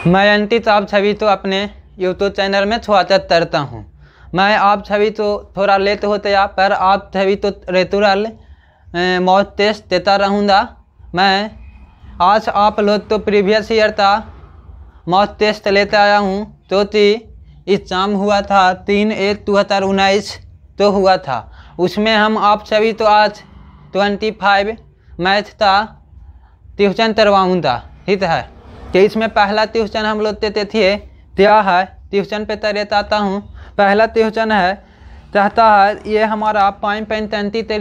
मैं अंकित आप सभी तो अपने यूट्यूब चैनल में स्वागत करता हूँ। मैं आप सभी तो थोड़ा लेट होते या पर आप सभी तो रेतुरल मॉक टेस्ट देता रहूँगा। मैं आज आप लोग तो प्रीवियस ईयर का मॉक टेस्ट लेते आया हूँ जो कि एग्जाम हुआ था 3/8/2019 तो हुआ था। उसमें हम आप सभी तो आज 25 मैथ का ट्यूशन करवाऊँगा, ठीक है। कि इसमें पहला ट्यूशन हम लोग देते थे क्या है, ट्यूशन पे तरह आता हूँ। पहला ट्यूशन है चाहता है ये हमारा 5.33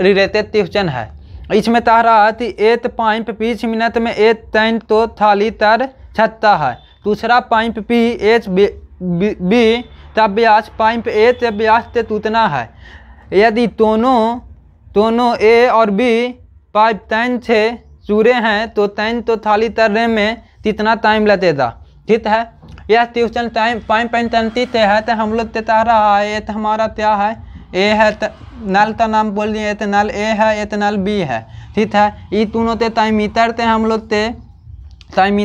रिलेटेड ट्यूशन है। इसमें तारा 8.20 मिनट में 8 तो थाली तर छत्ता है। दूसरा 5 बी तब ब्याज 5 ब्याज ते उतना है। यदि दोनों ए और बी 5 से चूरे हैं तो 10 तो थाली तरने में कितना टाइम लगेगा, ठीक है। यह ट्यूशन टाइम 5.33 है तो हम लोग देता रहा है। ये तो हमारा क्या है, ए है नल का नाम बोल दिए तो नल ए है, ये तो नल बी है, ठीक है। ये दोनों ते टाइम मीटर थे हम लोग ते टाइम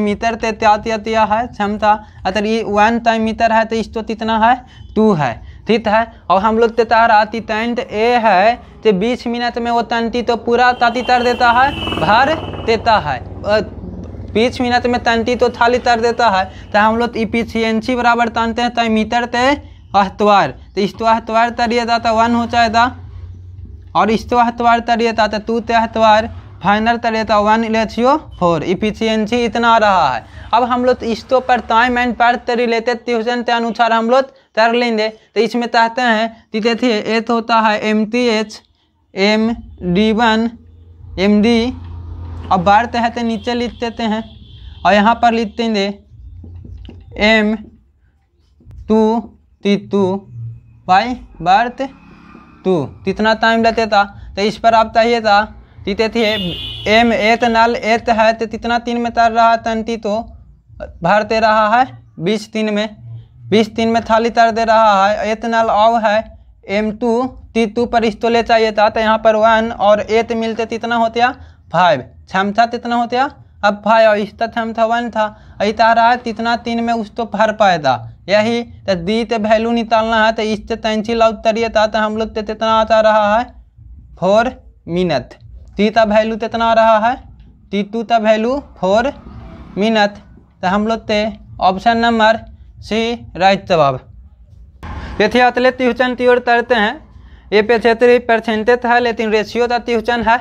मीटर ते त्या है क्षमता। अगर ये 1 टाइम मीटर है तो इसको कितना है 2 है, ठीक है। और हम लोग देता रहा टेंट ए है तो 20 मिनट में वो तंती तो पूरा ताती तर देता है, भर देता है। 20 मिनट में तंती तो थाली तर देता है। तो हम लोग इफिशियंसी बराबर तानते हैं टाइम मीटर ते अहतवार। तो इस तो अहतवार तरिए था तो 1 हो जाएगा और इस तो अहतवार तरिए था तो 2 ते अहतवार फाइनल तरिए था 1:4। इफिशियंसी इतना आ रहा है। अब हम लोग इसको पर टाइम एंड पर रिलेटेड ट्यूशन के अनुसार हम लोग कर लेंगे। तो इसमें चाहते हैं तीते थे एथ होता है MTH MD1 MD और बार्थ है तो नीचे लिख देते हैं और यहाँ पर लिख देंगे M2 T2 बाई बार्थ 2 कितना टाइम लगते था। तो इस पर आप चाहिए था तीते थे M एत नल एत है तो कितना 3 में तर रहा तंती तो भरते रहा है 20 3 में थाली तर दे रहा है। एत नल आव है M2 T2 पर इस तो ले चाहिए था तो यहाँ पर 1 और 8 मिलते कितना होते 5 क्षमता कितना होते अब 5 और इसका क्षमता 1 था। ऐसा रहा कितना 3 में उस तो भर पाएगा यही। तो दी ते वैल्यू निकालना है तो इससे तैंची उतरिए था तो हम लोग ते कितना आता रहा है 4 मिनट। टी का वैल्यू कितना आ रहा है T2 का वैल्यू 4 मिनट। तो हम लोग ते ऑप्शन नंबर सी राइट जवाब। यदि अतले ट्यूशन की ओर तरते हैं ये 75% है लेकिन रेशियो का ट्यूशन है।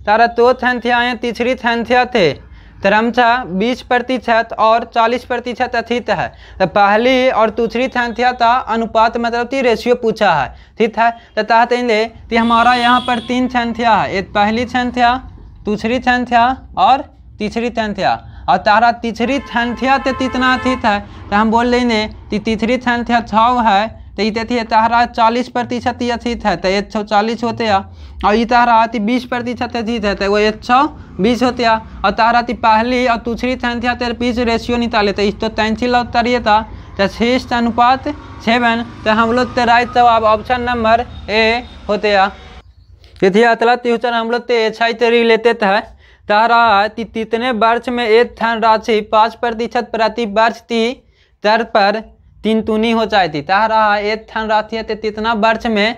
तारा दो संख्याएँ तीसरी संख्या थे क्रमशः 20% और 40% अधिक है। तो पहली और दूसरी संख्या का अनुपात मतलब कि रेशियो पूछा है, ठीक है। तो चाहते कि हमारा यहाँ पर 3 संख्या है, एक पहली संख्या दूसरी संख्या और तीसरी संख्या। और तारा तीसरी संख्या से कितना अधिक है तो हम बोल लेंगे कि तीसरी संख्या 6 है तो ये थे तारा 40% अधिक है तो 140 होते हैं। और ये तारा 20% अधिक है तो वो 120 होते हैं। और तारा पहली और दूसरी संख्या के बीच रेशियो निकाले तो इस तो तैंची उतरिए था तो 6:7। तो हम लोग तो राइट जवाब ऑप्शन नंबर ए होते हैं। यदि अतला ट्यूशन हम लोग तो HI से रिलेटेड है। तारा कितने वर्ष में एक धन राशि 5% प्रति वर्ष की दर पर 3 दूनी हो जाती। तारा एक धन राशि है तो कितना वर्ष में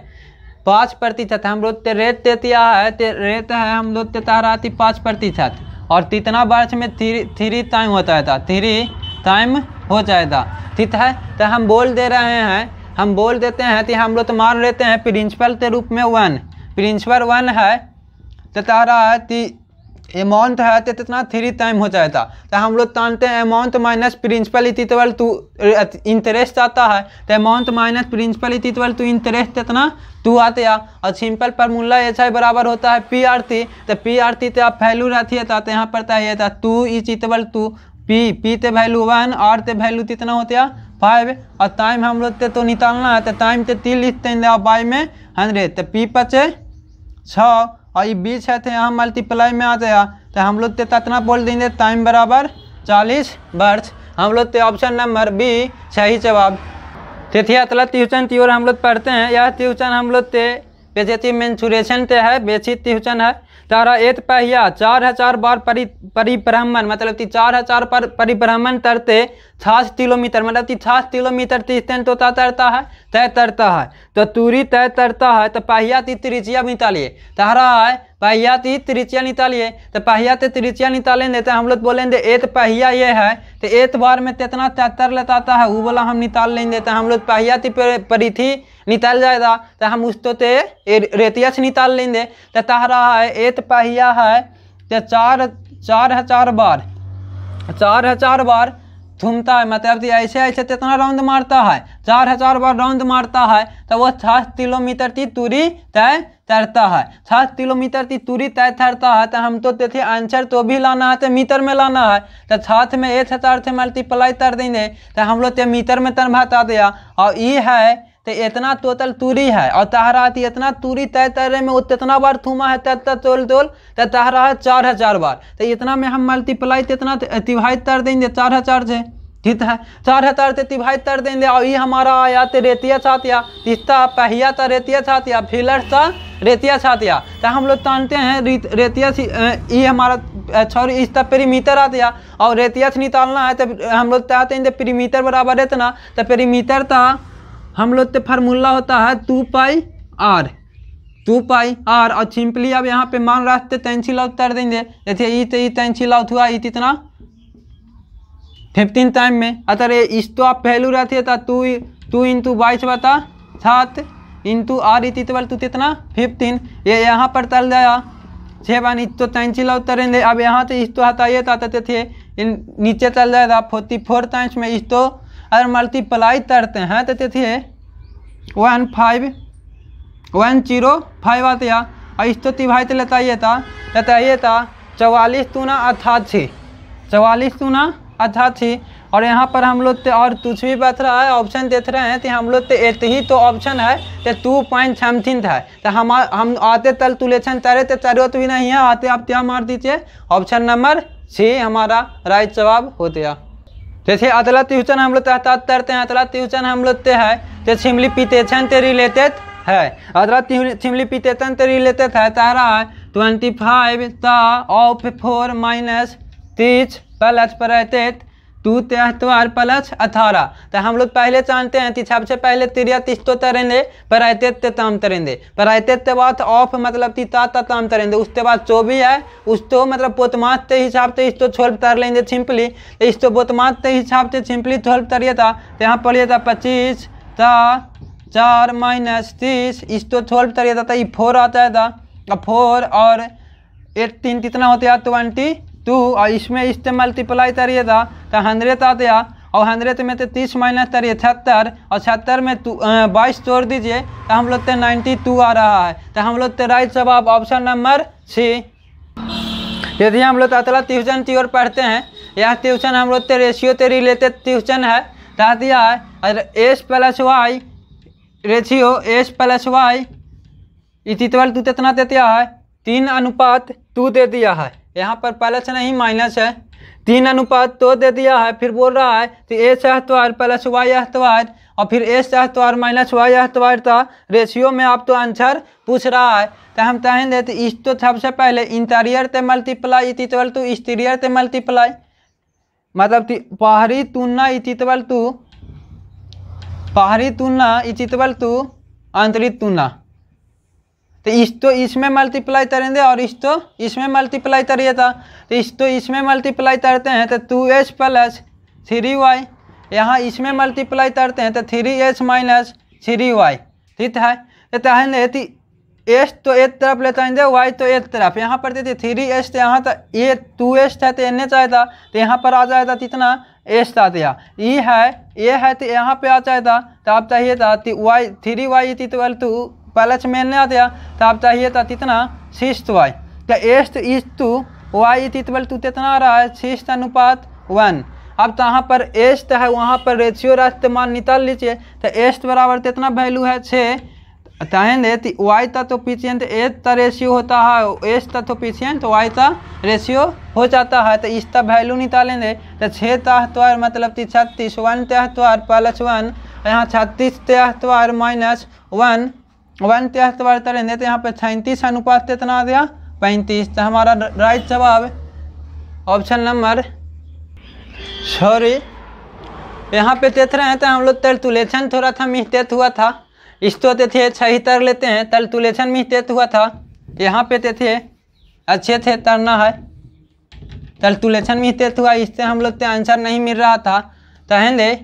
5%। हम लोग तो रेट दे दिया है तो रेट है हम लोग तो तारा 5% और कितना वर्ष में 3 टाइम होता है 3 टाइम हो जाएगा, ठीक है। तो हम बोल दे रहे हैं, हम बोल देते हैं कि हम लोग तो मान लेते हैं प्रिंसिपल के रूप में 1 प्रिंसिपल 1 है तो तारा अमाउंट है तो कितना 3 टाइम हो जाएगा। तो हम लोग जानते हैं amount minus principal equal to interest आता है। तो amount minus principal equal to interest कितना 2 आते हैं। और सिंपल फार्मूला HI बराबर होता है PRT। तो PRT तो आप वैल्यू रहती है तो यहाँ पर चाहिए था 2 इक्वल टू P ते वैल्यू 1 और ते वैल्यू कितना होते हैं 5। और टाइम हम लोग तो निकालना है तो टाइम तो 3 लिखते हैं बाई में 100 तो P 5 6 और ये 20 है तो यहाँ मल्टीप्लाई में आ गया तो हम लोग कितना बोल देंगे टाइम बराबर 40 वर्ष। हम लोग तो ऑप्शन नंबर बी सही जवाब। તેથી अतला ट्यूशन की ओर हम लोग पढ़ते हैं। यह ट्यूशन हम लोग ते बेसिक मेंसुरेशन ते है, बेसिक ट्यूशन है। तारा एत पहिया 4000 बार परिभ्रमण मतलब 4000 पर परिभ्रमण तरते 60 किलोमीटर मतलब 60 किलोमीटर तो तरता है तय तरता है। तो तुरी तय तरता है तो पहिया ती त्रिज्या निकालिए। तारा है पहिया ती त्रिज्या निकालिए तो पहिया ते त्रिज्या निकालेंगे तो हम लोग बोलेंगे एत पहिया ये है तो एत बार में कितना तर लेता है वो बोला हम निकाल लेंगे। तो हम लोग पहिया ती परिधि निकाल जाएगा तो हम उसको ते रेतिया से निकाल लेंगे। तो तारा है एत पहिया है तो 4000 बार घूमता है मतलब ऐसे ऐसे कितना राउंड मारता है 4000 बार राउंड मारता है तो वो 60 किलोमीटर की दूरी तय तैरता है। 60 किलोमीटर की दूरी तय तैरता है तो हम तो देते आंसर तो भी लाना है तो मीटर में लाना है तो 60 में 1000 से मल्टीप्लाई कर देंगे तो हम लोग मीटर में तन बता दिया। और ये है तो इतना टोटल दूरी है और तहरा थी इतना दूरी तय तैरे में उतना बार थूमा है तोल तो तहरा है 4000 बार। तो इतना में हम मल्टीप्लाई इतना डिवाइड कर देंगे 4000 से ठीक है 4000 से डिवाइड कर देंगे। और ये हमारा आया तो रेतिया छातिया तीसरा पहिया था रेतिया छातिया फिलर था रेतिया छातिया। तो हम लोग जानते हैं रेतिया ये हमारा सॉरी इस तक पेरीमीटर आतिया और रेतिया से निकालना है तो हम लोग चाहते हैं पेरीमीटर बराबर इतना तो पेरीमीटर था हम लोग तो फार्मूला होता है 2 पाई आर और सिंपली अब यहाँ पे मान रखते कैंसिल आउट कर देंगे। जैसे ई कैंसिल आउट हुआ ई इतना 15 टाइम में अगर इस तो आप वैल्यू रहती था 2 इंटू 22 बता 7 इंटू आर ई तो कितना 15 ये यहाँ पर तल जाया 6 बार इस तो कैंसिल आउट करेंगे। अब यहाँ से इस तो हटाइए ताते थे नीचे चल जाएगा 44 टाइम्स में इस तो अगर मल्टीप्लाई करते हैं तो थे 105 आते या और इस तो डिवाइड बताइए था 44 दूना 88 और यहाँ पर हम लोग और कुछ भी बच रहा है ऑप्शन देख रहे हैं तो हम लोग एक ही तो ऑप्शन है तो 2 पॉइंट समथिंग है। तो हम आते तल तुलेशन तरे तो जरूरत भी नहीं है आते आप क्या मार दीजिए ऑप्शन नंबर सी हमारा राइट जवाब होते हैं। जैसे अदला ट्यूशन हम लोग तहत करते हैं अदला ट्यूशन हम लोग है तो सिम्प्लीफिकेशन से रिलेटेड है। अदला सिम्प्लीफिकेशन से रिलेटेड है तारा है 25 ऑफ 4 माइनस 30 प्लस परेटेड 2 73 प्लस 18। तो हम लोग पहले जानते हैं कि सबसे पहले 33 तो तरेंगे परेटेड ते ताम तरेंगे परेटेड के बाद ऑफ मतलब तीता ताम तरेंगे उसके बाद जो भी है उस तो मतलब पोतमात के हिसाब से इस तो 12 तर लेंगे सिंपली इस तो पोतमात के हिसाब से सिंपली 12 तरिए था तो यहाँ पढ़िए था 25 4 माइनस 30 इस तो 12 तरिए था ये 4 आता था 4 और 18 कितना होता है 22 और इसमें इससे मल्टीप्लाई करिए था तो 100 आते हैं और 100 में तो 30 माइनस करिए 76 और 76 में 22 जोड़ दीजिए तो हम लोग 92 आ रहा है। तो हम लोग राइट जवाब ऑप्शन नंबर सी। यदि हम लोग अतला ट्यूशन की ओर पढ़ते हैं यह ट्यूशन हम लोग रेशियो से रिलेटेड ट्यूशन है कह दिया है S plus Y ratio S plus Y equal to कितना दे दिया है 3:2 दे दिया है। यहाँ पर प्लस नहीं माइनस है 3:2 दे दिया है। फिर बोल रहा है तो ए स्क्वायर प्लस वाई स्क्वायर और फिर ए स्क्वायर माइनस वाई स्क्वायर था रेशियो में आप तो आंसर पूछ रहा है। तो हम कहेंगे तो इस तो सबसे पहले इंटीरियर से मल्टीप्लाई इक्वल टू एक्सटीरियर से मल्टीप्लाई मतलब बाहरी तुलना इक्वल टू आंतरिक तुलना। तो इस तो इसमें मल्टीप्लाई करेंगे और इस तो इसमें मल्टीप्लाई करिए था तो इस तो इसमें मल्टीप्लाई करते हैं तो 2s प्लस 3y यहाँ इसमें मल्टीप्लाई करते हैं तो 3s माइनस 3y ठीक है। तो कहेंगे एस तो एक तरफ ले जाएंगे y तो एक तरफ यहाँ पर देते 3s तो यहाँ तक ये 2s था तो एने चाहता तो यहाँ पर आ जाएगा कितना s था ये है तो यहाँ पे आ जाएगा तो आप चाहिए था 3y इक्वल टू प्लस में नहीं आता तो आप चाहिए था कितना 6y तो एस्ट is two y equal to कितना आ रहा है 6:1। अब तो यहाँ पर एस्ट है वहाँ पर रेशियो रास्ते मान निकाल लीजिए तो एस्ट बराबर कितना वैल्यू है 6 चाहेंगे तो वाई का तो पिशियंट एस्ट का रेशियो होता है एस्ट का तो पिशियंट वाई का रेशियो हो जाता है। तो इसका वैल्यू निकालेंगे तो 6 का स्क्वायर मतलब 36 1 का स्क्वायर प्लस 1 यहाँ 36 का स्क्वायर माइनस 1 के स्क्वायर करेंगे तो यहाँ पे 37 अनुपात कितना आ गया 35। तो हमारा राइट जवाब ऑप्शन नंबर, सॉरी यहाँ पे देख रहे हैं तो हम लोग तलतुलेशन थोड़ा था मिस्टेक हुआ था। इस तो थे सही तर लेते हैं, तलतुलेशन मिस्टेक हुआ था। यहाँ पे थे अच्छे थे तरना है, तलतुलेशन मिस्टेक हुआ, इससे हम लोग आंसर नहीं मिल रहा था। तो हेंदे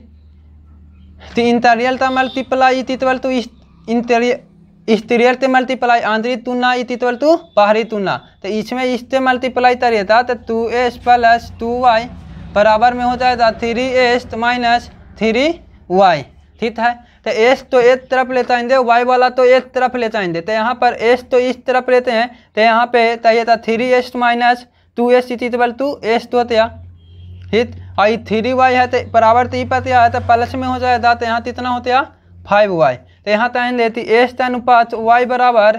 तो इंटीरियर तो मल्टीप्लाई इतिवल टू एक्सटीरियर ते मल्टीप्लाई आंतरिक तुलना इतिवल टू बाहरी तुलना। तो इसमें इससे मल्टीप्लाई करिए था तो 2s + 2y बराबर में हो जाएगा 3s माइनस 3y। ठीक है, तो s तो एक तरफ ले जाएंगे, y वाला तो एक तरफ ले जाएंगे। तो यहाँ पर s तो इस तरफ लेते हैं, तो यहाँ पे चाहिए था 3s minus 2s इतिवल to s तो होता। ठीक, और 3y है तो बराबर तो पता है तो प्लस में हो जाएगा। तो यहाँ कितना होता 5y। तो यहाँ तक देती s अनुपात y बराबर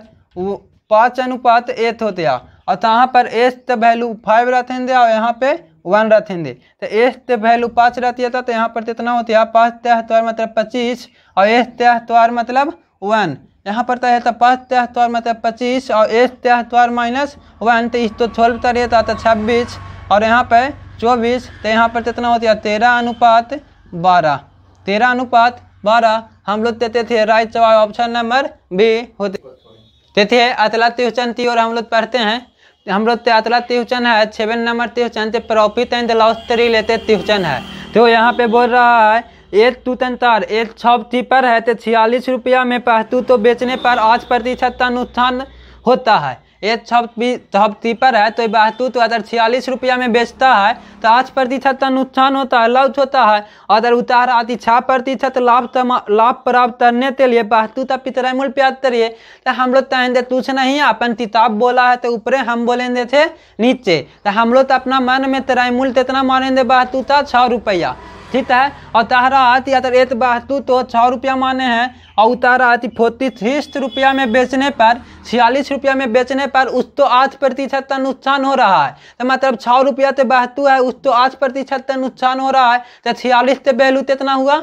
5:8 होता। और यहाँ पर s तो वैल्यू 5 रखेंगे और यहाँ पे 1 रखेंगे। तो s तो वैल्यू 5 रहती था, तो यहाँ पर कितना होता 5×3 मतलब 25 और s×3 मतलब 1। यहाँ पर तो है तो 5×3 मतलब 25 और s×3 माइनस 1, तो इस तो 12 तरह था तो 26 और यहाँ पे 24। तो यहाँ पर कितना होता है 13:12। 13:12 हम लोग देते थे राइट जवाब ऑप्शन नंबर बी होते थे। अतला ट्यूशन थी और हम लोग पढ़ते हैं, हम लोग अतला ट्यूशन है 7 नंबर ट्यूशन थे, profit and loss related tuition है। तो यहाँ पे बोल रहा है एक टूटनतार एक शॉपकीपर है तो 46 रुपया में पहतू तो बेचने पर 8% का नुकसान होता है। एक शॉपकीपर है तो बहतू तो अगर 46 रुपया में बेचता है तो 8% का नुकसान होता है, लॉस होता है। अगर उतार आती 6% लाभ प्राप्त करने के लिए बहतू तब पितरा मूल्य प्याज करिए। तो हम लोग कहेंगे कुछ नहीं, अपन किताब बोला है तो ऊपरे हम बोलेंगे थे नीचे। तो हम लोग अपना मन में तेरा मूल्य इतना मानेंगे बहतू था 6 रुपया। ठीक है, और तारा आती अगर एक बहतू तो 6 रुपया माने हैं और उतारा आती 43 रुपया में बेचने पर 46 रुपया में बेचने पर उस तो 8% का नुकसान हो रहा है। तो मतलब 6 रुपया तो बहतू है उस तो 8% का नुकसान हो रहा है। तो 46 के वैल्यू कितना हुआ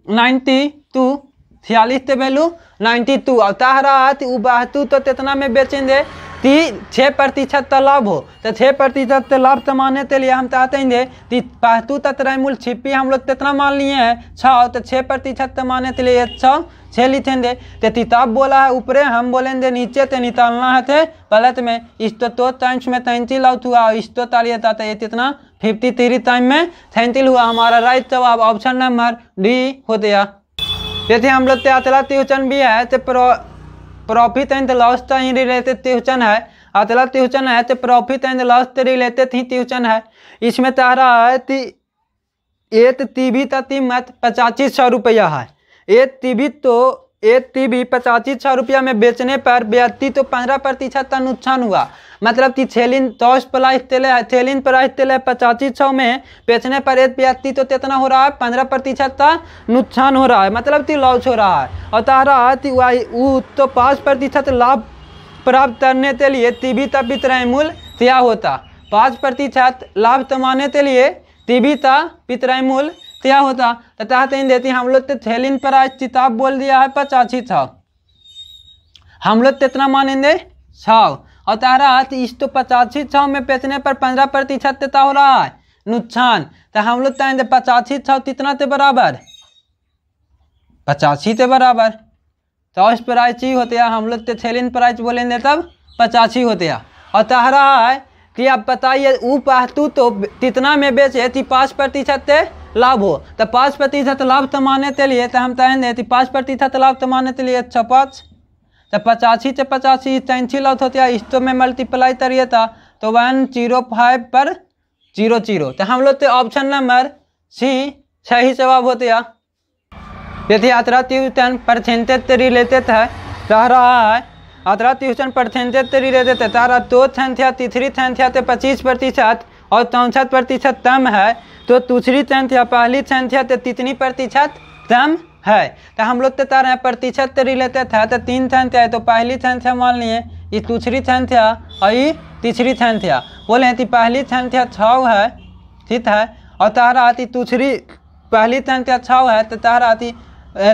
92, 46 के वैल्यू 92 और तारा आती वो बहतू तो कितना में बेचेंगे 6% का लाभ हो। तो 6% का लाभ कमाने के लिए हम चाहते हैं कि बहतू तय मूल्य छिपी हम लोग कितना मान लिए हैं 6, तो 6% कमाने के लिए 6 लिखेंगे। तो किताब बोला है ऊपरे हम बोलेंगे नीचे, तो निकालना है थे गलत में। इस तो टाइम्स में 33 लाउट हुआ और इस तो तालिए था तो ये कितना 53 टाइम में 33 हुआ। हमारा राइट जवाब ऑप्शन नंबर डी हो गया। जैसे हम लोग अतला ट्यूशन भी है तो प्रॉफिट एंड लॉस से ही रिलेटेड ट्यूशन है। अतला ट्यूशन है तो प्रॉफिट एंड लॉस से रिलेटेड ही ट्यूशन है। इसमें तारा है कि एक टीवी का कीमत 8500 रुपया है। एक टीवी 8500 रुपया में बेचने पर व्यक्ति तो 15% का नुकसान हुआ। मतलब कि थेलिन 10 प्राइस तेले है, थेलिन प्राइस तेले 8500 में बेचने पर एक व्यक्ति तो कितना हो रहा है 15% का नुकसान हो रहा है, मतलब कि लॉस हो रहा है। और तारा वो तो 5% लाभ प्राप्त करने के लिए टीवी तब विक्रय मूल्य क्या होता 5% लाभ कमाने के लिए टीवी का विक्रय मूल्य क्या होता। तो चाहते हैं देती हम लोग तो थेलिन प्राइस किताब बोल दिया है 8500, हम लोग कितना मानेंगे 100 और तारा इस तो 8500 में बेचने पर 15% देता हो रहा है नुकसान। तो हम लोग कहेंगे 8500 कितना के बराबर 85 के बराबर। तो उस प्राइस ही होते हैं हम लोग तो थेलिन प्राइस बोलेंगे तब 85 होते हैं। और तारा है कि आप बताइए वो बहतू तो कितना में बेचे थी 5% लाभ हो। तो 5% लाभ कमाने के लिए तो हम कहेंगे कि 5% लाभ कमाने के लिए 5 तो 85 से 85 33 लाभ होते हैं। इस तो में मल्टीप्लाई करिए था तो 105 पर 00। तो हम लोग तो ऑप्शन नंबर सी सही जवाब होते हैं। यदि अतरा ट्यूशन परसेंटेज से रिलेटेड है कह रहा है अतरा ट्यूशन परसेंटेज से रिलेटेड है। तारा 2 संख्या तीसरी संख्या से 25% और 64% कम है तो दूसरी संख्या पहली संख्या से कितनी प्रतिशत कम है। तो हम लोग तो तारा प्रतिशत से रिलेटेड है तो 3 संख्या है तो पहली संख्या मान लिए ये दूसरी संख्या और ये तीसरी संख्या बोले हैं कि पहली संख्या 6 है। ठीक है, और तारा आती दूसरी पहली संख्या 6 है तो तारा आती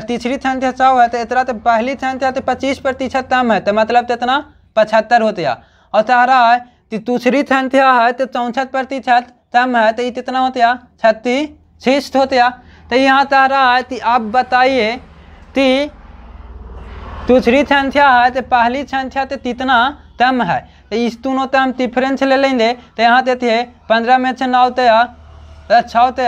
तीसरी संख्या 6 है तो इतना तो पहली संख्या तो 25% कम है तो मतलब कितना 75 होते हैं। और तारा है तो दूसरी संख्या है तो 64% तम है तो ये कितना होता है 36 होता है। तो यहाँ तारा है तो आप बताइए कि दूसरी संख्या है तो पहली संख्या तो कितना तम है। तो इस दोनों तो हम डिफरेंस ले लेंगे। तो यहाँ देते 15 में से 9 तो 6 तो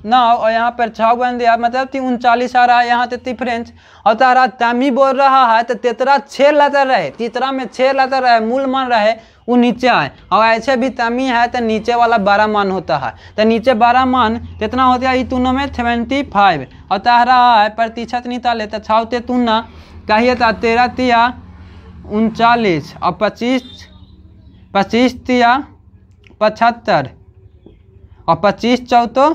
9 और यहाँ पर 6 बन दिया मतलब 39 आ रहा है यहाँ से डिफरेंस। और तारा तमी बोल रहा है तो तेतरा 6 लेटर रहे, तीसरा में 6 लेटर रहे, मूल मान रहे वो नीचे आए। और ऐसे भी तमी है तो नीचे वाला 12 मान होता है। तो नीचे 12 मान कितना होता है, दोनों में 75। और तारा है प्रतिशत निकाले तो 6 ते तुना कहिए तो 13 तिया 39 और 25 तिया 75 और 25 चौथो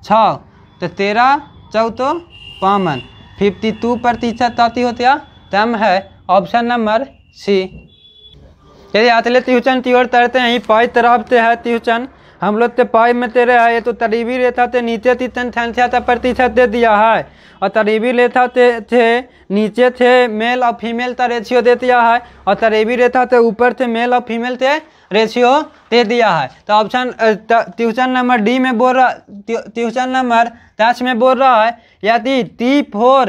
6 तो 13 चौथो 52 52% आती होती है। तम है ऑप्शन नंबर सी। यदि आतले ट्यूशन की ओर तरते हैं पाई तरफ से है ट्यूशन हम लोग तो पाई में तेरे है ये तो तरीबी रेखा थे नीचे तीन संख्या का प्रतिशत दे दिया है और तरीबी रेखा थे नीचे थे मेल और फीमेल का रेशियो दे दिया है और तरीबी रेखा थे ऊपर थे मेल और फीमेल थे रेशियो दे दिया है। तो ऑप्शन ट्यूशन नंबर डी में बोल रहा, ट्यूशन नंबर 10 में बोल रहा है यदि T4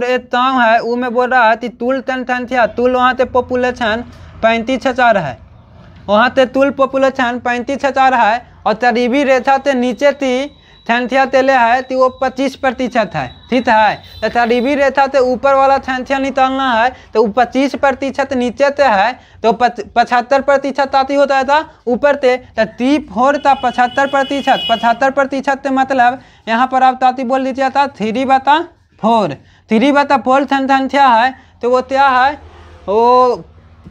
एक ताव है वो में बोल रहा है कि तुल तन संख्या तुल वहाँ से पॉपुलेशन 35,000 है, वहाँ से तुल पॉपुलेशन 35,000 है और तरीबी रेखा से नीचे थी संख्या तेले है तो वो 25% है। ठीक है, तो तरीबी रेखा से ऊपर वाला संख्या निकालना है तो वो 25% नीचे से है तो 75% आती होता है था ऊपर से। तो T4 था 75% मतलब यहाँ पर आप ताती बोल दीजिए था 3/4 संख्या है तो वो क्या है वो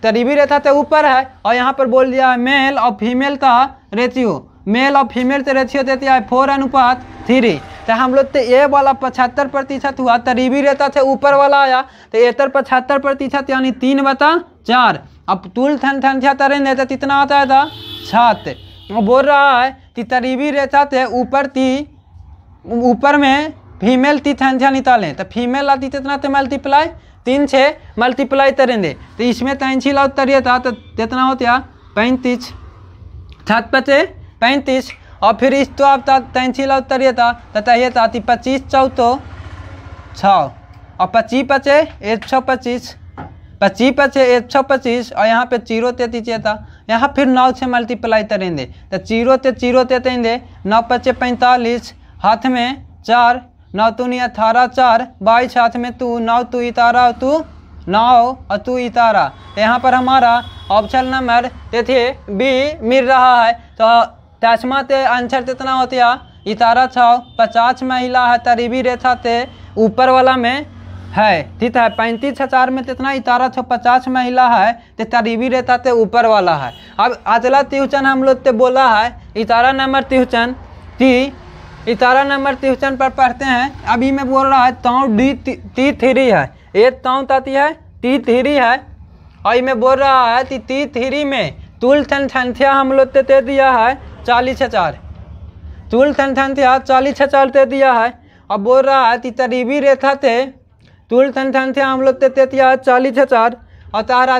तरीबी रेखा से ऊपर है। और यहाँ पर बोल दिया है मेल और फीमेल का रेशियो, मेल और फीमेल से रेशियो देती है 4:3। तो हम लोग तो ये वाला 75% हुआ, तरीबी रेखा से ऊपर वाला आया तो इधर 75% यानी 3/4। अब तुल संख्या तरेंगे तो कितना आता है था 7। बोल रहा है कि तरीबी रेखा से ऊपर में फीमेल की संख्या निकालें तो फीमेल आती कितना तो मल्टीप्लाई 3 से मल्टीप्लाई करेंगे तो इसमें 3 लाख तरिए था तो कितना होता 35 7 बचे 35 और फिर इस तो आप 3 लाख तरिए था तो तहिए था 25 चौथो 6 और 25 बचे 125 25 बचे 125 और यहाँ पे 0 ते दीजिए था यहाँ फिर 9 से मल्टीप्लाई करेंगे तो 0 ते देंगे 9 बचे 45 हाथ में 4 9 तू नहीं 18 4 22 हाथ में तू 9 तू इतारा तू 9 और तू इतारा। तो यहाँ पर हमारा ऑप्शन नंबर देखिए बी मिल रहा है। तो 10वां ते आंसर कितना होती है इतारा 6 50 महिला है तरीबी रेखा से ऊपर वाला में है। ठीक है, 35,000 में कितना इतारा 50 महिला है तो तरीबी रेखा से ऊपर वाला है। अब अगला ट्यूशन हम लोग से बोला है इतारा नंबर ट्यूशन की इतारा नंबर ट्यूशन पर पढ़ते हैं। अभी मैं बोल रहा है ताऊ T3 है, एक ताऊ ताती है T3 है और मैं बोल रहा है कि T3 में तुल संख्या हम लोग दे दिया है 40,000, तुल संख्या 40,000 दे दिया है। और बोल रहा है कि तरीबी रेखा से तुल संख्या हम लोग दे दिया है 40,000 और तारा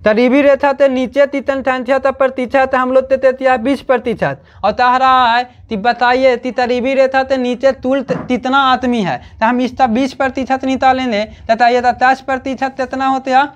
तरीबी रेखा से नीचे तीतन संख्या का प्रतिशत हम लोग देते हैं 20% और तारा है कि बताइए कि तरीबी रेखा से नीचे तुल कितना आदमी है तो हम इसका 20% निकालेंगे बताइए तो 10% कितना होते हैं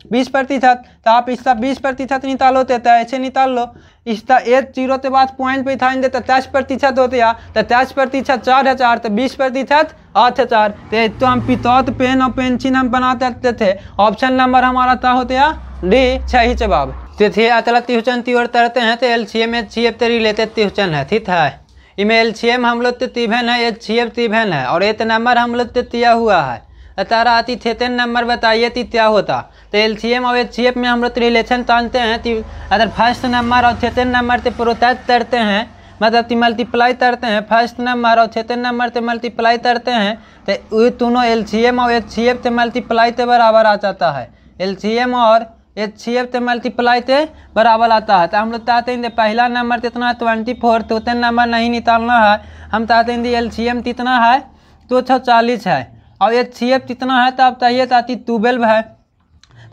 20%। तो आप इसका 20% निकालो तो ऐसे निकाल लो, इसका 1 0 के बाद पॉइंट पे उठाएंगे तो 10% होते हैं तो 10% 4,000 तो 20% 8,000। तो हम पितौत पेन और पेंसिल हम बना देते थे। ऑप्शन नंबर हमारा क्या होते हैं डी सही जवाब। देखिए अतला ट्यूशन की ओर तरते हैं तो LCM HCF से रिलेटेड ट्यूशन है। ठीक है, इमें LCM हम लोग तो तिभन है HCF तिभन है और 8 नंबर हम लोग तो दिया हुआ है। तारा आती 3 नंबर बताइए कि क्या होता। तो LCM और HCF में हम लोग रिलेशन जानते हैं कि अगर फर्स्ट नंबर और 3 नंबर से प्रोडक्ट करते हैं मतलब कि मल्टीप्लाई करते हैं, फर्स्ट नंबर और 3 नंबर से मल्टीप्लाई करते हैं तो ये दोनों LCM और HCF से मल्टीप्लाई के बराबर आ जाता है। LCM और HCF से मल्टीप्लाई से बराबर आता है। तो हम लोग चाहते हैं पहला नंबर कितना है 24 तो 3 नंबर नहीं निकालना है। हम चाहते हैं LCM कितना है 240 है और HCF कितना है तो आप चाहिए ताकि 12 है।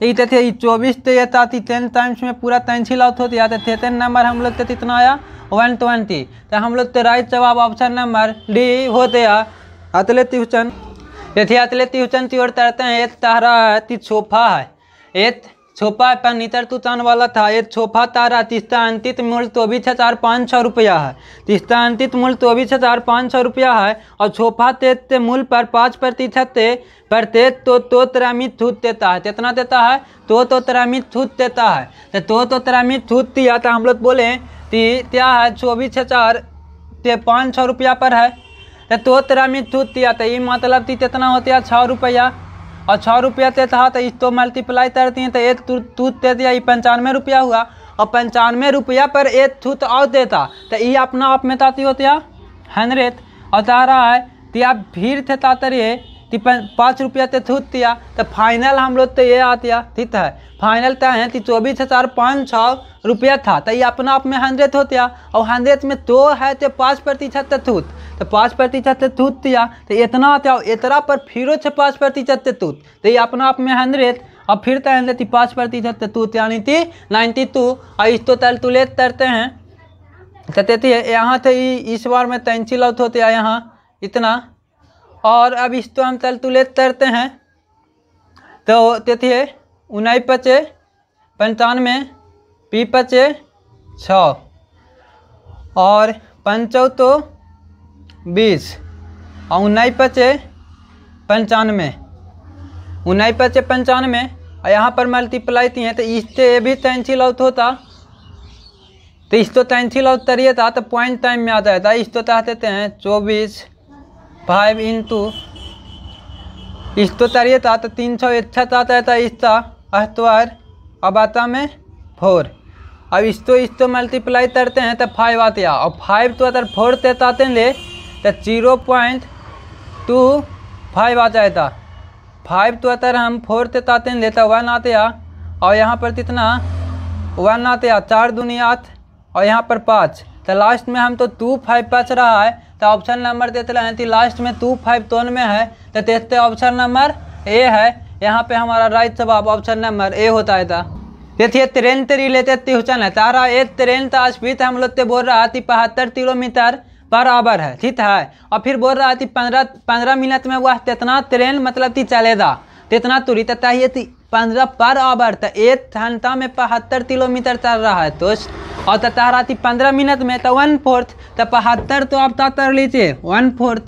तो इतने थे 24 तो ये था 10 टाइम्स में पूरा 10 छिलाउत होती है। तो 10 नंबर हम लोग तो कितना आया 120। तो हम लोग तो राइट जवाब ऑप्शन नंबर डी होते हैं। अतले ट्यूशन यदि अतले ट्यूशन की ओर तरते हैं। एक तारा है ती सोफा है, एक सोफा पर नीतर तू चान वाला था। एक सोफा तारा तिस्ता अंतित मूल्य 24,500 रुपया है। तिस्ता अंतित मूल्य 24,500 रुपया है और सोफा ते मूल्य पर 5% प्रत्येक तो तरामित छूट देता है। कितना देता है तो तरामित छूट देता है। तो तरामित छूट दिया तो हम लोग बोले क्या है 24,500 रुपया पर है। तो तरामित छूट दिया तो ये मतलब कितना होता है 6 रुपया और 6 रुपया देता है। तो इसको मल्टीप्लाई करती हैं तो एक छूट दे दिया, ये 95 रुपया हुआ और 95 रुपया पर एक छूट और देता तो ये अपना आप में ताती होती है 100 और तारा है तो आप फिर थे तातरिए 5 रुपया ते छूट दिया। तो फाइनल हम लोग तो ये आती है, ठीक है। फाइनल तो है 24,500 रुपया था। तो ये अपना आप में 100 होती है और 100 में तो है तो 5% छूट। तो 5% छूट दिया तो इतना आता है, इतना पर फिर से 5% छूट। तो ये अपना आप में 100 और फिर तो 100 5% छूट यानी थी 92। और इस तो तलतुलेट करते हैं कहते थे यहाँ थे इस बार में 3 छिलाउत होते हैं यहाँ इतना। और अब इस तो हम तलतुलेट करते हैं तो तेती 19 पचे 95 पी पचे 6 और 5 तो 20 और 19 पचे 95 19 पचे 95 और यहाँ पर मल्टीप्लाई थी हैं तो इससे ये भी 3 छिलाउत होता। तो इस तो 3 छिलाउत तरिए था तो पॉइंट टाइम में आ जाता। इस तो चाहते हैं 24 5 इंटू इस तो तरिए था तो 361 आता था इसका अहतवार अब आता में 4। अब इस तो मल्टीप्लाई करते हैं तो 5 आते हैं और 5 तो अगर 4 ते आते ले तो 0.25 आ जाता। 5 तो अगर हम 4 ते आते ले तो 1 आते हैं और यहाँ पर कितना 1 आते हैं 4 दूनी 8 और यहाँ पर 5। तो लास्ट में हम तो 25 बच रहा है तो ऑप्शन नंबर देते हैं कि लास्ट में 25 तोन में है तो देखते ऑप्शन नंबर ए है। यहाँ पे हमारा राइट जवाब ऑप्शन नंबर ए होता है। था देखिए ट्रेन से रिलेटेड ट्यूशन है। तारा एक ट्रेन का स्पीड हम लोग बोल रहा थी 75 किलोमीटर पर आवर है, ठीक है। और फिर बोल रहा थी 15 मिनट में वह कितना ट्रेन मतलब कि चलेगा कितना दूरी तक चाहिए थी 15 पर आवर। तो 1 घंटा में 75 किलोमीटर चल रहा है तो और तता रहा थी 15 मिनट में तो 1/4। तो 75 तो आप कर लीजिए 1/4।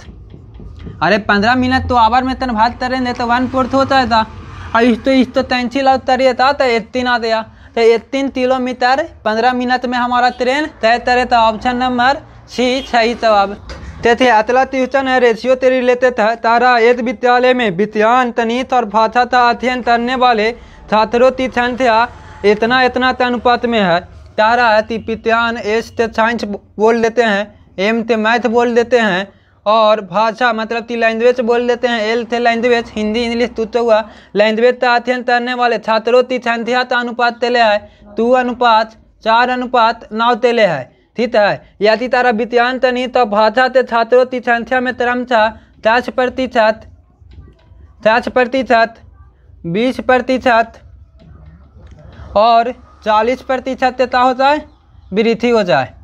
अरे 15 मिनट तो आवर में तन भाग करेंगे तो 1/4 होता है था। और इस तो 3 छिलाउत तरिए था तो 18 आ गया। तो 18 किलोमीटर 15 मिनट में हमारा ट्रेन तय करे था। ऑप्शन नंबर सी सही जवाब। थे अतला ट्यूशन है रेशियो से रिलेटेड है। तारा एक विद्यालय में विज्ञान गणित और भाषा का अध्ययन करने वाले छात्रों की संख्या इतना अनुपात में है। तारा है विज्ञान एस से साइंस बोल देते हैं, एम से मैथ बोल देते हैं और भाषा मतलब कि लैंग्वेज बोल देते हैं। एल से लैंग्वेज हिंदी इंग्लिश तो हुआ लैंग्वेज का अध्ययन करने वाले छात्रों की संख्या का अनुपात तेले है 2:4:9 तेले है, ठीक है। यदि तारा विज्ञान गणित और भाषा के छात्रों की संख्या में क्रमशः 10%, 20% और 40% देता हो जाए वृद्धि हो जाए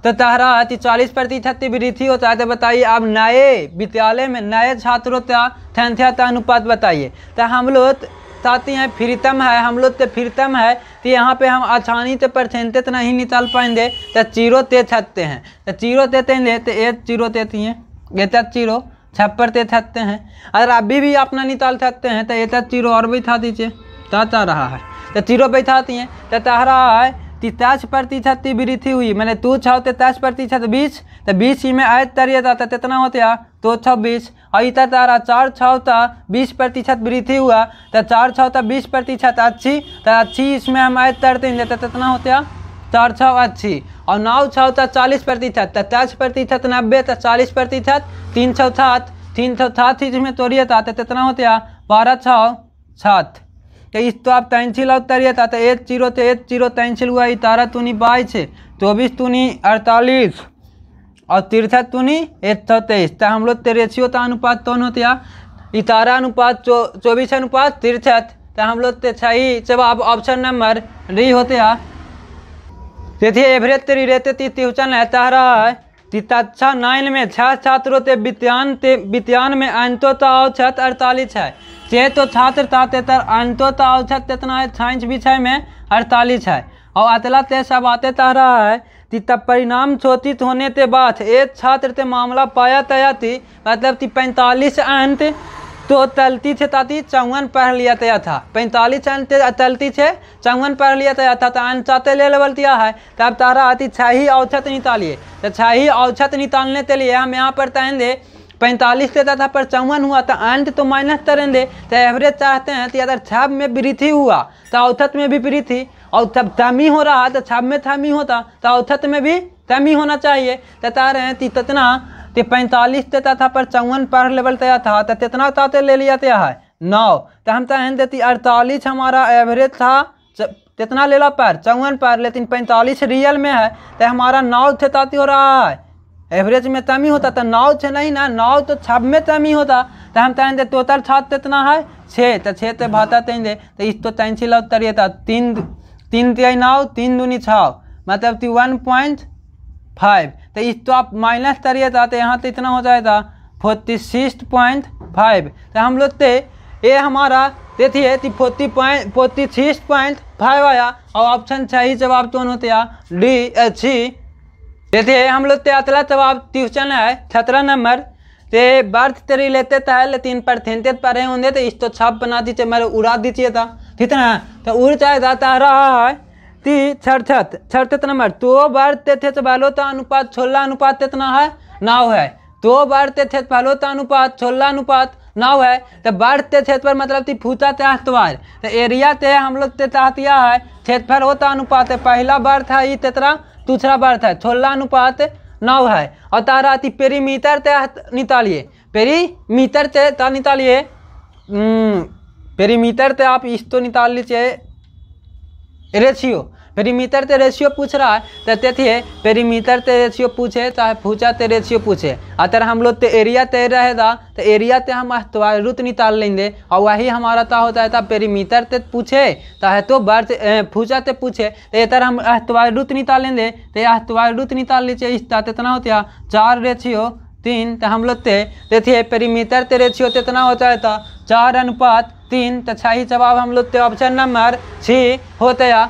तो तारा 40% वृद्धि हो जाए। तो बताइए आप नए विद्यालय में नए छात्रों का संख्या का अनुपात बताइए। तो हम लोग चाहते हैं फिरतम है, हम लोग तो फिरतम है तो यहाँ पे हम आसानी से परसेंटेज नहीं निकाल पाएंगे तो 0 दे सकते हैं। तो 0 देते हैं तो 1 0 देती हैं, 1 0 छप्पर दे सकते हैं। अगर अभी भी अपना निकाल सकते हैं तो 1 0 और बैठा दीजिए चाहता रहा है तो 0 बैठाती हैं तो तारा है 30% की वृद्धि हुई। मैंने 2 6 30% 20 तो 20 ही में ऐड करिए जाता कितना होता है तो 26 और इतना तारा 4 6 20% वृद्धि हुआ तो 4 6 20% 80 तो 80 इसमें हम ऐड करते हैं तो कितना होता है 4 6 80 और 9 6 40% तो 10% 90 तो 40% 360 इसमें तोड़िए था तो कितना होता है 12 6 7 तो इस तो आप 3 छिलाउत तरिए था तो 1 0 तो 1 0 3 छिल हुआ 18 दूनी 22 24 दूनी 48 और 63 दूनी 123। तो हम लोग रेशियो का अनुपात कौन होता है 18:24:63 तो हम लोग ते सही जवाब ऑप्शन नंबर डी होते हैं। देखिए एवरेज तेरी रहते ती ट्यूशन है तारा है ती कक्षा 9 में 6 छात्रों ते विज्ञान में अंतों औसत 48 है। 6 तो छात्र था तेतर अंतों औसत कितना है साइंस विषय में 48 है। और अतला ते सब आते तह रहा है ती तब परिणाम शोषित होने के बाद एक छात्र ते मामला पाया तया थी मतलब ती 45 अंक तो तलती थे ताती 54 पढ़ लिया तया था। 45 अंक तलती थे 54 पढ़ लिया तया था तो अंक चाहते ले लेवल दिया है तब तारा आती 6 ही औसत निकालिए। तो 6 ही औसत निकालने के लिए हम यहाँ पर तयेंगे 45 देता था पर 54 हुआ तो अंक तो माइनस करेंगे। तो एवरेज चाहते हैं तो अगर 6 में वृद्धि हुआ तो औसत में भी वृद्धि और तब कमी हो रहा तो 6 में कमी होता तो औसत में भी कमी होना चाहिए। तो तार हैं कितना तो 45 देता था पर 54 पर लेवल तया था तो कितना ताते ले लिया तया है 9। तो हम तहन देती 48 हमारा एवरेज था कितना ले ला पर 54 पर लेकिन 45 रियल में है तो हमारा 9 थे ताती हो रहा है एवरेज में कमी होता तो 9 से नहीं ना 9 तो 6 में कमी होता। तो हम तहन दे टोटल छात्र कितना है 6 तो 6 तो भाता तें दे तो इस तो तैंसी लग तरिए था 3 3 9 3 दूनी 6 मतलब 1.5 तो इस तो आप माइनस करिए था तो यहाँ तो इतना हो जाएगा 46.5। तो हम लोग ते ये हमारा देखिए 46.5 आया और ऑप्शन सही जवाब कौन होते हैं डी सी। देखिए हम लोग ते अतला जवाब ट्यूशन है 17 नंबर ते बर्थ तेरी लेते था लेकिन परसेंटेज पढ़े होंगे तो इस तो छाप बना दीजिए मेरे उड़ा दीजिए था कितना तो उड़ जाए जाता रहा है 66 नंबर तो बढ़ते थे तो बालोता अनुपात 16 अनुपात कितना है 9 है। तो बढ़ते थे बालोता अनुपात 16 अनुपात 9 है। तो बढ़ते क्षेत्र पर मतलब थी फूटा तेहतवार तो एरिया ते हम लोग ते चाहतिया है क्षेत्रफल होता अनुपात है पहला बढ़ था ये तेतरा दूसरा बढ़ है 16 अनुपात 9 है। और तारा थी पेरीमीटर ते निकालिए पेरीमीटर ते निकालिए पेरीमीटर ते आप इस तो निकाल लीजिए रेशियो पेरीमीटर ते रेशियो पूछ रहा है तो देखिए पेरीमीटर ते रेशियो पूछे चाहे फूचा ते रेशियो पूछे अगर हम लोग ते एरिया तय रहेगा तो एरिया ते हम रूट निकाल लेंगे और वही हमारा ता होता है पेरीमीटर ते पूछे चाहे तो बर्थ फूचा ते पूछे तो इधर हम रूट निकाल लेंगे तो रूट निकाल लीजिए इस कितना होता है 4 रेशियो 3। तो हम लोग ते देखिए पेरीमीटर ते रेशियो कितना होता है 4 अनुपात 3। तो सही जवाब हम लोग ते ऑप्शन नंबर सी होते हैं।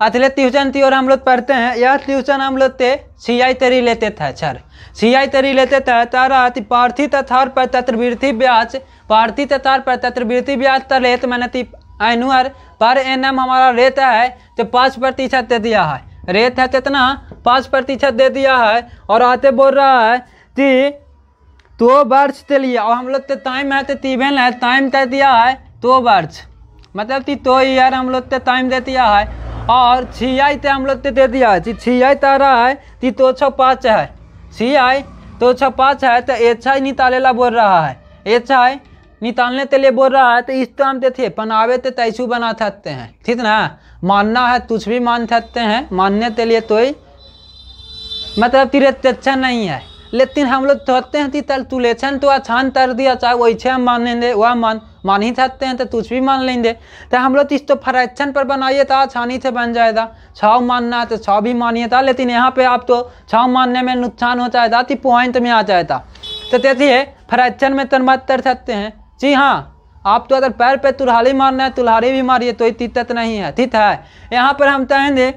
अगले ट्यूशन की ओर हम लोग पढ़ते हैं। यह ट्यूशन हम लोग ते CI तरी लेते थे सर CI तरी लेते थे तारा पार्थी तथा पर चतुर्वृत्ति ब्याज पार्थी तथा पर चतुर्वृत्ति ब्याज तर रेत मैंने एनुअर पर एनएम हमारा रेट है तो 5% दे दिया है रेट है कितना 5% दे दिया है। और आते बोल रहा है कि तो वर्ष के लिए और हम लोग तो टाइम है तो तीवेन है टाइम दे दिया है 2 वर्ष मतलब कि 2 ईयर हम लोग तो टाइम दे दिया है। और CI ते हम लोग दे दिया है CI तारा है कि 205 है CI 205 है तो HI निकालेला बोल रहा है HI निकालने के लिए बोल रहा है तो इस तो हम देखिए बनावे तो तैसू बना सकते हैं ठीक ना मानना है कुछ भी मान सकते हैं मानने के लिए तो ही मतलब तेरे अच्छा नहीं है लेकिन हम लोग चाहते हैं कि कैलकुलेशन तो आसान कर दिया चाहे वैसे हम मानेंगे वह मान ही सकते हैं तो कुछ भी मान लेंगे। तो हम लोग इस तो फ्रैक्शन पर बनाइए तो आसानी से बन जाएगा 6 मानना है तो 6 भी मानिए था लेकिन यहाँ पे आप तो 6 मानने में नुकसान हो जाएगा तो पॉइंट में आ जाएगा। तो देखिए फ्रैक्शन में कन्वर्ट कर सकते हैं जी हाँ आप तो अगर पैर पे तुल्हाड़ी मारना है तुल्हाड़ी भी मारिए तो दिक्कत नहीं है ठीक है। यहाँ पर हम कहेंगे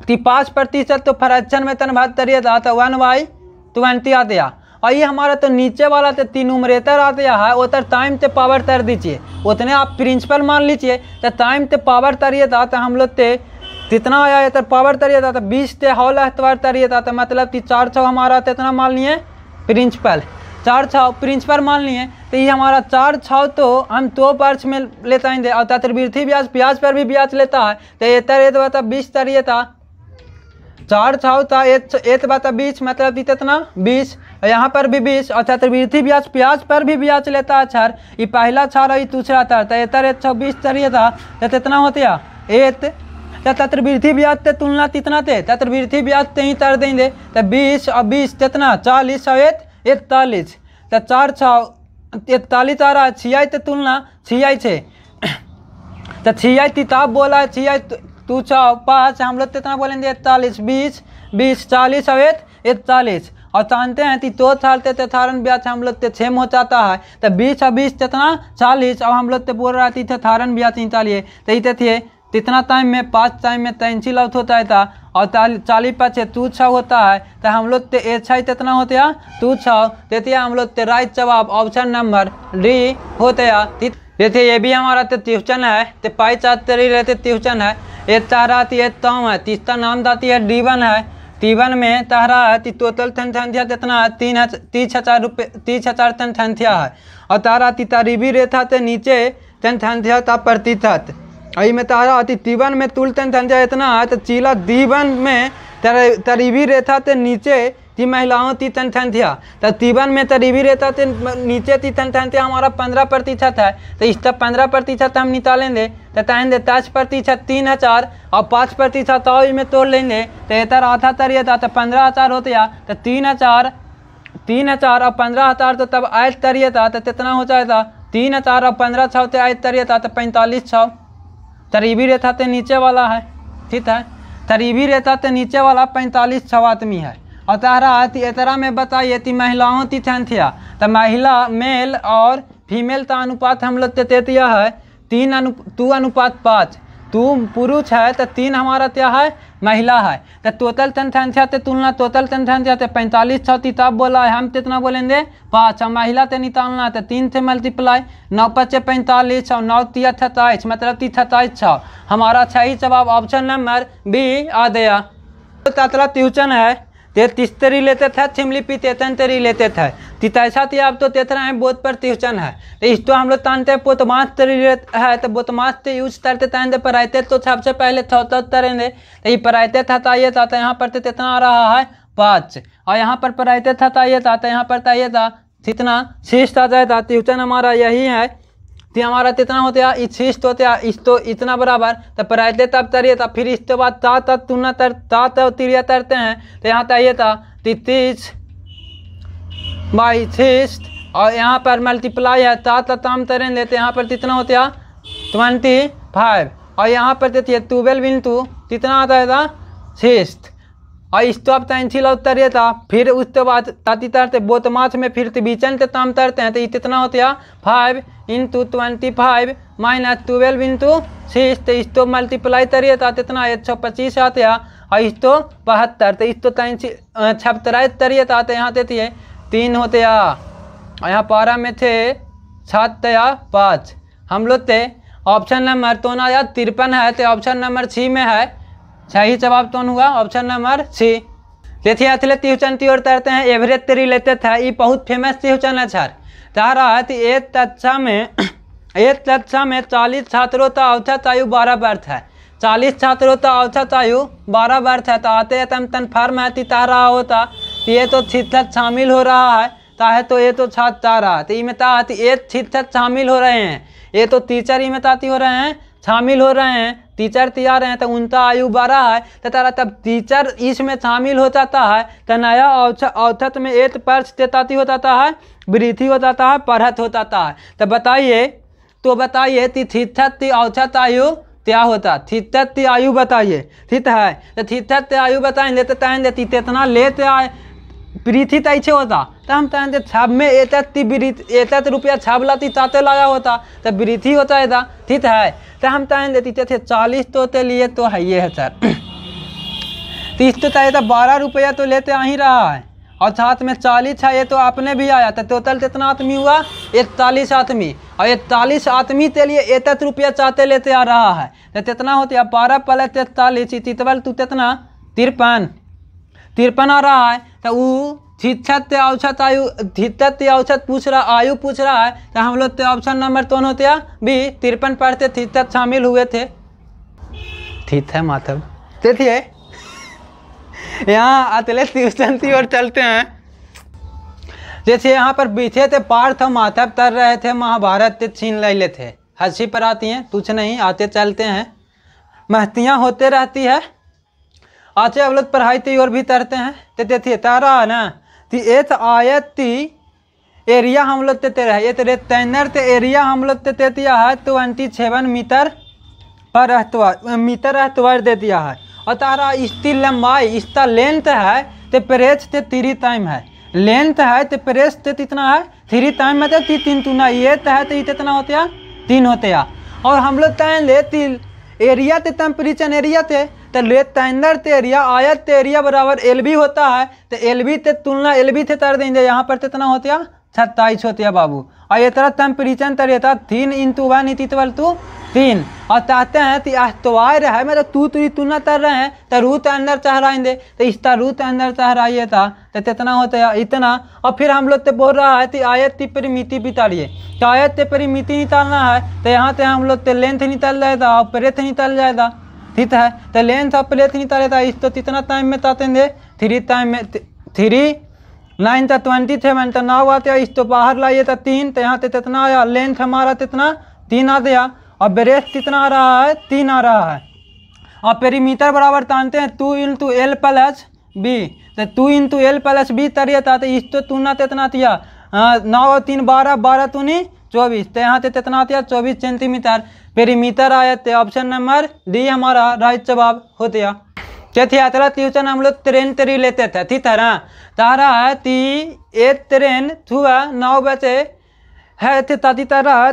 कि 5% तो फ्रैक्शन में कन्वर्ट करिए था तो 1/20 आ गया। और ये हमारा तो नीचे वाला तो 3 न्यूमरेटर आ गया है उधर टाइम ते पावर तर दीजिए उतने आप प्रिंसिपल मान लीजिए तो टाइम ते पावर तरिए था तो हम लोग ते कितना आया तो पावर तरिए था तो 20 ते हॉल एतवार तरिए था तो मतलब कि 4 6 हमारा कितना मान लिए प्रिंसिपल 4 6 प्रिंसिपल मान लिए तो ये हमारा 4 6 तो हम 2 वर्ष में लेता ही और चतुर्वृत्ति ब्याज पर भी ब्याज लेता है तो ये तरिए था 20 तरिए था 4 6 था 1 बात 20 मतलब कितना 20 यहाँ पर भी 20 और चतुर्वृत्ति ब्याज पर भी ब्याज लेता है छार ये पहला छार और ये दूसरा था तो इतर 120 तरिए था तो कितना होते 8 तो चतुर्वृत्ति ब्याज से तुलना कितना थे चतुर्वृत्ति ब्याज से ही तर देंगे तो 20 और 20 कितना 40 और 1 41 तो 4 6 41 आ रहा है, 6 तो तुलना 6 छे तो 6 तिताब बोला है, 6 तू 5 हम लोग कितना बोलेंगे 41, 20 40 अवेत 41 और जानते हैं कि तो चलते थे थारन ब्याज हम लोग सेम हो जाता है तो 20 और 20 कितना 40 और हम लोग तो बोल रहे थे थारन ब्याज 43 तो इतने थे कितना टाइम में 5 टाइम में 3 लौट होता है था और 40 5 तू 6 होता है तो हम लोग तो ए 6 कितना होते हैं तू 6 देते हम लोग तो राइट जवाब ऑप्शन नंबर डी होते हैं। देखिए ये भी हमारा तो ट्यूशन है तो पाई चाहते रहते ट्यूशन है ये तारा है तम है तीसरा नाम दाती है D1 है T1 में तारा है टोटल संख्या कितना है 30,000 रुपये 30,000 संख्या है और तारा तारीबी रेखा से नीचे संख्या था प्रतिशत आई में तारा आती T1 में तुल संख्या इतना है तो चीला D1 में तरीबी रेखा से नीचे ती महिलाओं ती संख्या तो T1 में तरीबी रेखा से नीचे ती संख्या हमारा 15% है तो इस तक 15% हम निकालेंगे तो ताएंगे 10% 3,000 और 5% और में तोड़ लेंगे तो इधर आधा तरिए था तो 15,000 होते या तो 3,000 और 15,000 तो तब आयत तरिए था तो कितना हो जाएगा 3,000 और 15 होते आयत तरिए था तो 45 तरीबी रेखा से नीचे वाला है ठीक है तरीबी रेखा से नीचे वाला 45 आदमी है और तारा तरह में बताइए कि महिलाओं की संख्या तो महिला मेल और फीमेल का अनुपात हम लोग देते दिया है 2:5 तू पुरुष है तो 3 हमारा क्या है महिला है तो टोटल संख्या से तुलना टोटल संख्या से 45 किताब बोला है हम कितना बोलेंगे 5 और महिला से निकालना है तो 3 से मल्टीप्लाई 9 5 45 और 9 3 27 मतलब 27 हमारा सही जवाब ऑप्शन नंबर बी आ गया। तो ट्यूशन है ते तीसरे रिलेटेड है छिमली पितेतन ते रिलेटेड है तितैसा थी आप तो तेतरा है बोध पर ट्यूशन है तो इस तो हम लोग तानते पोतमास ते रिलेट है तो बोतमास ते यूज करते तानते पराइते तो सबसे पहले थोड़ा तरेंगे तो ये पराइते था ये था तो यहाँ पर कितना आ रहा है 5 और यहाँ पर पराइते था ये था तो यहाँ पर था ये था कितना 6 आ जाए था ट्यूशन हमारा यही है तो हमारा कितना होते हैं इस 6 होते हैं इस तो इतना बराबर तो पराइते तब तरिए था फिर इसके बाद ता तुना तिरिया तरते हैं तो यहाँ तय था 30/6 और यहाँ पर मल्टीप्लाई है ताम तरें लेते यहाँ पर कितना होते हैं 25 और यहाँ पर देती है 12 इंटू कितना आता था 6 और इस तो अब तैंसी उतरिए था फिर उसके बाद ताती तरते बोतमास में फिर बीचन से ताम तरते हैं तो ये कितना होते हैं 5 इंटू 25 माइनस 12 इंटू 6 तो इस तो मल्टीप्लाई तरिए था कितना 125 आते हैं और इस तो 72 तो इस तो 76 तरिए था तो यहाँ देती है 3 होते हैं और यहाँ 12 में थे 7 या 5 हम लोग थे ऑप्शन नंबर तो ना यार 53 है तो ऑप्शन नंबर 6 में है सही जवाब कौन हुआ ऑप्शन नंबर 6। देखिए अथले ट्यूशन की ओर तरते हैं एवरेज से रिलेटेड है ये बहुत फेमस ट्यूशन है सर तारा है कि एक कक्षा में 40 छात्रों का औसत आयु 12 वर्ष है 40 छात्रों का औसत आयु 12 वर्ष है तो आते तन फार्म है कि तारा होता ये तो शिक्षक शामिल हो रहा है ताहे तो ये तो छात्र आ रहा है तो में ता एक शिक्षक शामिल हो रहे हैं ये तो टीचर ही में ताती हो रहे हैं शामिल हो रहे हैं टीचर तैयार हैं तो उनका आयु 12 है तो तारा तब टीचर इसमें शामिल हो जाता है तो नया औसत में 1% देताती हो जाता है वृद्धि हो जाता है पढ़त हो जाता है तो बताइए कि शिक्षक की औसत आयु क्या होता शिक्षक की आयु बताइए ठीक है तो शिक्षक की आयु बताएंगे तो ताएंगे कितना लेते आए वृद्धि तैसे होता तो हम ताएंगे छाप में एक रुपया छाप लाती चाहते लाया होता तो वृद्धि होता है था ठीक है तो हम ताएंगे देते थे 40 तो लिए तो है ये है सर 30 तो चाहिए था 12 रुपया तो लेते आ ही रहा है और साथ में 40 है ये तो आपने भी आया था टोटल कितना आदमी हुआ 41 आदमी और 41 आदमी के लिए 1 रुपया चाहते लेते आ रहा है तो कितना होती है 12 + 43 तितवल तू कितना 53 आ रहा है तो वो शिक्षक औसत आयु शिक्षक औसत आयु पूछ रहा है तो हम लोग तो ऑप्शन नंबर कौन होते हैं बी 53% शिक्षक शामिल हुए थे ठीक है माधव देखिए यहाँ अतले ट्यूशन की ओर चलते हैं जैसे यहाँ पर बीते थे पार्थ माधव तर रहे थे महाभारत के छीन ले थे हंसी पर आती हैं कुछ नहीं आते चलते हैं महतियाँ होते रहती है आते अब लोग पढ़ाई की ओर भी तरते हैं तो देखिए तारा ना कि एक आयत की एरिया हम लोग ते रहा ये रेक्टेंगल ते एरिया हम लोग ते दिया है 27 मीटर पर स्क्वायर दे दिया है। और तारा इसकी लंबाई इसका लेंथ है तो प्रेस ते 3 टाइम है, लेंथ है तो प्रेस ते कितना है 3 टाइम मतलब 3 2 ये है तो ये कितना होते हैं 3 होते हैं। और हम लोग तैन लेती एरिया ते टेम्परेचर एरिया थे तो रेक्टेंगल ते एरिया आयत ते एरिया बराबर LB होता है तो LB ते तुलना LB थे तर देंगे यहाँ पर कितना होते हैं 27 होते हैं बाबू। और ये तरह टेम्परेचर तर रहता 3 × 1 = 3 और चाहते हैं कि स्क्वायर है मतलब तू तुलना कर रहे हैं तो रूट अंदर चढ़ाएंगे तो इसका रूट अंदर चढ़ाइए था तो कितना होता है इतना। और फिर हम लोग तो बोल रहा है कि आयत की परिमिति बिताइए तो आयत की परिमिति निकालना है तो यहाँ से हम लोग तो लेंथ निकल जाएगा और प्रेथ निकल जाएगा, ठीक है। तो लेंथ और प्रेथ निकालेगा इसको कितना टाइम में तातेंगे 3 टाइम में 3 9 तो 27 तो 9 आते हैं इसको बाहर लाइए तो 3 तो यहाँ से कितना आया लेंथ हमारा कितना 3 आ गया और ब्रेथ कितना आ रहा है 3 आ रहा है। और पेरीमीटर बराबर तानते हैं 2 × L + B तो 2 × L + B तरिए था तो इसको तुलना कितना दिया 9 और 3 12 12 दूनी 24 तो यहाँ से कितना दिया 24 सेंटीमीटर पेरीमीटर आया तो ऑप्शन नंबर डी हमारा राइट जवाब हो गया। चौथा ट्यूशन हम लोग ट्रेन तरी लेते थे, ठीक है ना। तारा है ती एक ट्रेन सुबह 9 बजे है ताती तारा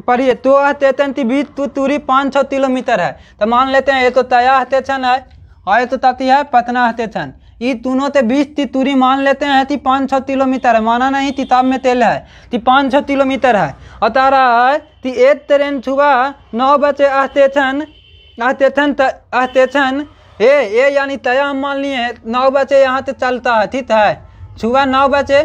पढ़िए तो तेतन बीच तो दूरी 500 किलोमीटर है तो मान लेते हैं ये तो तया स्टेशन है और ये तो ताती है पटना स्टेशन, ये दोनों के बीच की दूरी मान लेते हैं कि 500 किलोमीटर है, माना नहीं किताब में तेल है कि 500 किलोमीटर है। और तारा है कि एक ट्रेन सुबह 9 बजे स्टेशन ये यानी तया हम मान लिए 9 बजे यहाँ से चलता है, ठीक है। सुबह 9 बजे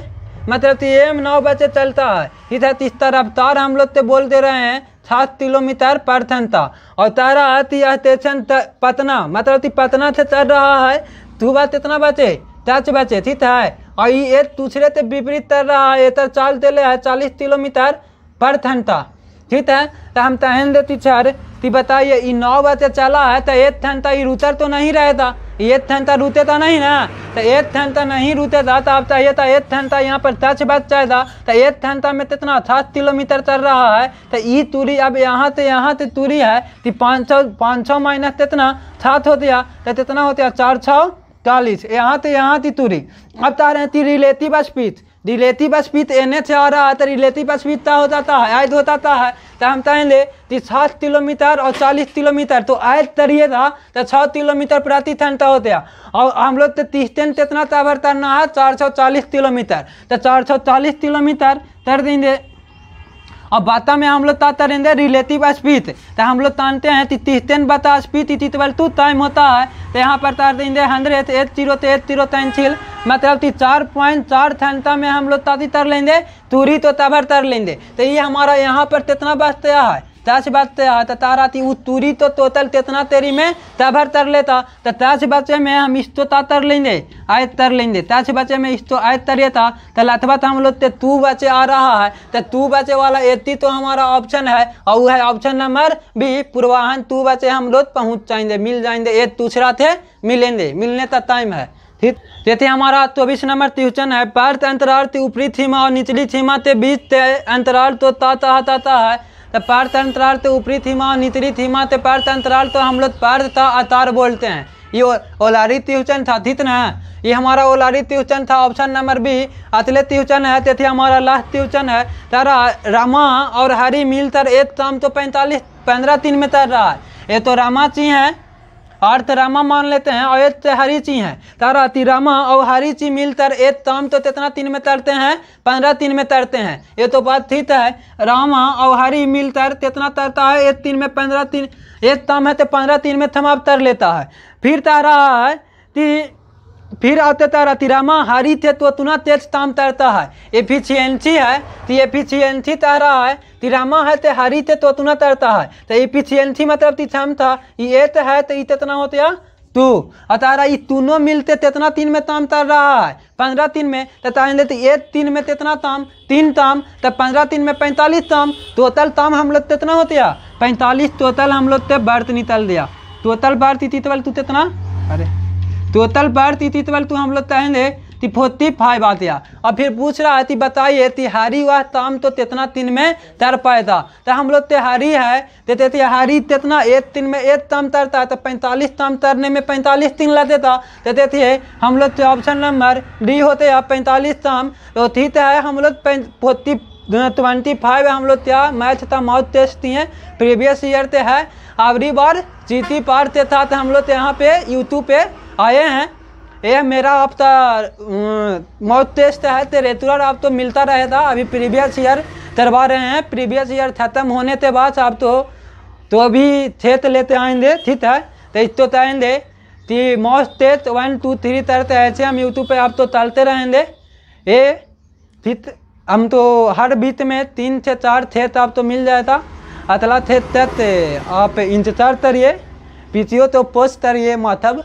मतलब कि एम 9 बजे चलता है, ठीक है। इस तरह रफ्तार हम लोग तो बोल दे रहे हैं 7 किलोमीटर पर घंटा। और तारा आती है स्टेशन पटना मतलब कि पटना से चल रहा है सुबह कितना बजे 10 बजे, ठीक है। और ये एक दूसरे से विपरीत चल रहा है, ये तो चाल दे है 40 किलोमीटर पर घंटा, ठीक है। तो हम तहन देती सर कि बताइए ये 9 बजे चला है तो 1 घंटा ये रुतर तो नहीं रहेगा, 1 घंटा रुतेता नहीं ना, तो 1 घंटा नहीं रुतेगा तो आप चाहिए था 1 घंटा यहाँ पर 10 बज जाएगा तो 1 घंटा में कितना 7 किलोमीटर चल रहा है। तो ये दूरी अब यहाँ से दूरी है कि 500 माइनस कितना 7 हो गया तो कितना होता है 440 यहाँ की दूरी। अब चाह रहे हैं relative speed, relative speed N से आ रहा है तो रिलेटिव स्पीड क्या हो जाता है आयत हो जाता है। तो हम कहेंगे कि 7 किलोमीटर और 40 किलोमीटर तो आयत तरिए था तो 6 किलोमीटर प्रति घंटा होता है। और हम लोग तो 30 दिन कितना तबर करना है 440 किलोमीटर तो 440 किलोमीटर कर देंगे। और बाता में हम लोग तरेंगे रिलेटिव स्पीड तो हम लोग जानते हैं कि 30 दिन बता स्पीड = टाइम होता है तो यहाँ पर तार देंगे 100 80 मतलब कि 4.4 घंटा में हम लोग ताती तर लेंगे दूरी तो तबर तर लेंगे। तो ये हमारा यहाँ पर कितना बचते है 10 बचते है तो तारा थी उस दूरी तो टोटल कितना तेरी में तबर तर लेता तो 10 बचे में हम इसको तर लेंगे आयत तर लेंगे 10 बचे में इसको आयत तरिए था तो लथबा हम लोग 2 बचे आ रहा है तो 2 बचे वाला 80 तो हमारा ऑप्शन है और वो है ऑप्शन नंबर बी पूर्वाहन 2 बचे हम लोग पहुँच जाएंगे मिल जाएंगे एक दूसरा थे मिलेंगे मिलने का टाइम है, ठीक। जैसे हमारा 24 नंबर क्वेश्चन है पार्थ अंतराल ऊपरी सीमा और निचली सीमा के बीच अंतराल तो ताता है तो पार्थ अंतराल तो ऊपरी सीमा और निचली सीमा तो पार्थ अंतराल तो हम लोग पार्थ आतार बोलते हैं। ये ओलारी ट्यूशन था, ठीक ना, ये हमारा ओलारी ट्यूशन था ऑप्शन नंबर बी। अतले ट्यूशन है तो हमारा लास्ट ट्यूशन है तारा रामा और हरी मिलकर एक शाम तो 15 दिन में तर रहा है। ये तो रामा ची है अर्थ रामा मान लेते हैं और एक हरी ची है तारा रामा और हरी ची मिलकर एक ताम तो कितना दिन में तरते हैं 15 दिन में तरते हैं। ये तो बात ठीक है, रामा और हरी मिलकर कितना तरता है एक दिन में 15 दिन, एक ताम है तो 15 दिन में थमाप तर लेता है। फिर तारा है कि फिर आते तारा रामा हरी थे तो तुना तेज ताम तरता है एफिशिएंसी है तो एफिशिएंसी तारा है रामा है तो हरी थे तो तुना तरता है तो एफिशिएंसी मतलब क्षमता ये तो है तो ये कितना होता है 2 और तारा ये दोनों मिलते कितना दिन में ताम तर रहा है 15 दिन में तो तारेंगे तो एक दिन में कितना ताम 3 ताम तो 15 दिन में 45 ताम टोटल ताम हम लोग कितना होते हैं 45 टोटल हम लोग तो बर्थ निकल दिया टोटल बर्थ तू कितना अरे टोटल बर्थ तू हम लोग कहेंगे 45 आ गया। और फिर पूछ रहा है कि बताइए तिहारी वह ताम तो कितना दिन में तर पाया था। तो हम लोग तिहारी है तो तिहारी कितना एक दिन में एक ताम तरता है, तो 45 ताम तरने में 45 दिन लगते था। तो देखिए हम लोग ऑप्शन नंबर डी होते हैं 45 ताम। तो ठीक है, हम लोग 25 हम लोग क्या मैच था माउथ टेस्ट दिए प्रीवियस ईयर से है। अगली बार जीती पार ते था तो हम लोग यहाँ पे यूट्यूब पे आए हैं। ये मेरा आपका माउथ टेस्ट है तो रेगुलर आप तो मिलता रहेगा। अभी प्रीवियस ईयर करवा रहे हैं, प्रीवियस ईयर खत्म होने के बाद आप तो अभी खेत लेते आएंगे। ठीक है, तो इस तो आएंगे कि माउथ टेस्ट 1 2 3 तरते ऐसे हम यूट्यूब पे आप तो चलते रहेंगे। ये ठीक, हम तो हर बीच में 3 से 4 खेत आप तो मिल जाएगा। अतला खेत तक आप इंतजार करिए, पीछे तो पोस्ट करिए मतलब